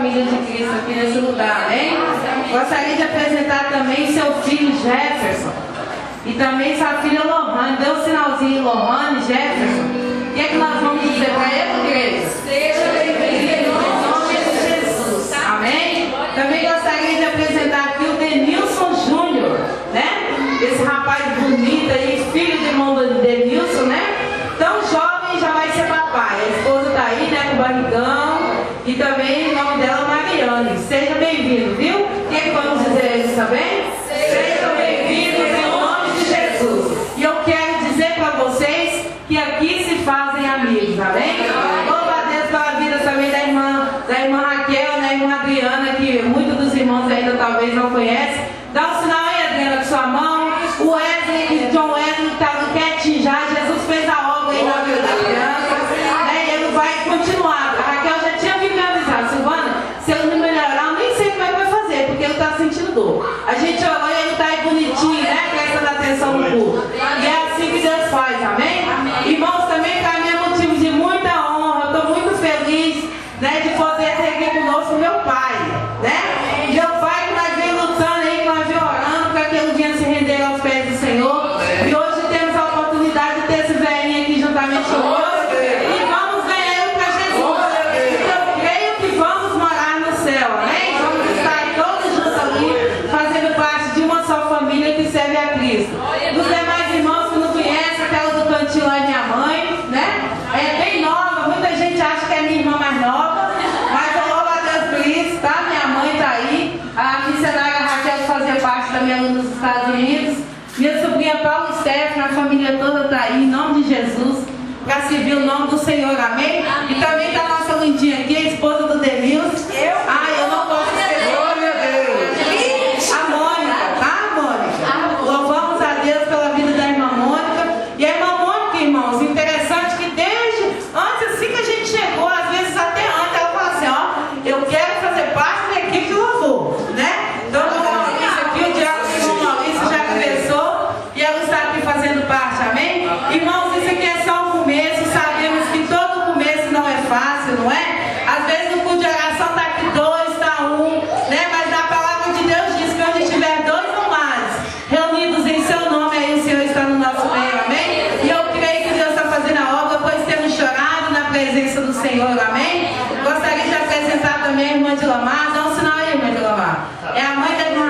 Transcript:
família de Cristo aqui nesse lugar, amém? Gostaria de apresentar também seu filho Jefferson e também sua filha Lohane. Dê um sinalzinho, Lohane, Jefferson. O que é que nós vamos dizer para ele, igreja? Seja bem-vindo em nome de Jesus, amém? Também gostaria de apresentar aqui o Denilson Júnior, né? Esse rapaz bonito aí, filho do irmão do Denilson, né? Tão jovem, já vai ser papai. A esposa tá aí, né, com o barrigão. E também o nome dela é Mariane. Seja bem-vindo, viu? O que vamos dizer a eles também? Sejam bem-vindos em nome de Jesus. E eu quero dizer para vocês que aqui se fazem amigos, amém? Louva a Deus pela vida também da irmã Raquel, da irmã Adriana, que muitos dos irmãos ainda talvez não conhecem. Dá um sinal aí, Adriana, com sua mão. O Wesley, John Wesley, está quietinho já. Jesus fez a obra aí na vida da criança, né? E ele vai continuar. A Raquel já tinha me avisado, Silvana, se ele não melhorar, eu nem sei como é que vai fazer, porque ele está sentindo dor. A gente orou e ele está aí bonitinho, né? Prestando atenção no culto. E é assim que Deus faz, amém? Irmãos, também para mim é motivo de muita honra. Eu estou muito feliz, né, de poder ter aqui conosco meu pai, né? Meu pai que nós vem lutando aí, que nós vem orando para que ele venha se render aos pés do Senhor. E hoje temos a oportunidade de ter esse velhinho aqui juntamente conosco. E vamos ganhar ele para Jesus. Eu creio que vamos morar no céu, amém? Vamos estar todos juntos ali, fazendo parte de uma só família que serve a Cristo. Os demais irmãos que não conhecem, aquela do cantinho lá é minha mãe, né? É bem nova, muita gente acha que é minha irmã mais nova, mas eu louvo a Deus por isso, tá? Minha mãe tá aí, a missionária Raquel fazia parte da minha aluna dos Estados Unidos, minha sobrinha Paula Stephanie, a família toda tá aí, em nome de Jesus, para servir o nome do Senhor, amém? E também tá a nossa lindinha aqui, a esposa do Denilson. Eu não posso esquecer, oh meu Deus, a Mônica, tá, Mônica? Louvamos a Deus pela vida da irmã Mônica. E a irmã Mônica, irmãos, interessante que desde antes, assim que a gente chegou, às vezes até antes, ela fala assim, ó, eu quero fazer parte da equipe de louvor, né? Então, o Maurício aqui, o diácono Maurício já começou e ela está aqui fazendo parte, amém? Irmãos, isso aqui é só um começo, sabemos que todo começo não é fácil, não é? Às vezes no culto de oração está aqui dois, está um, né? Mas a palavra de Deus diz que onde tiver dois ou mais reunidos em seu nome, aí o Senhor está no nosso meio, amém? E eu creio que Deus está fazendo a obra, pois temos chorado na presença do Senhor, amém? Gostaria de apresentar também a irmã de Lamar. Dá um sinal aí, irmã de Lamar. É a mãe da irmã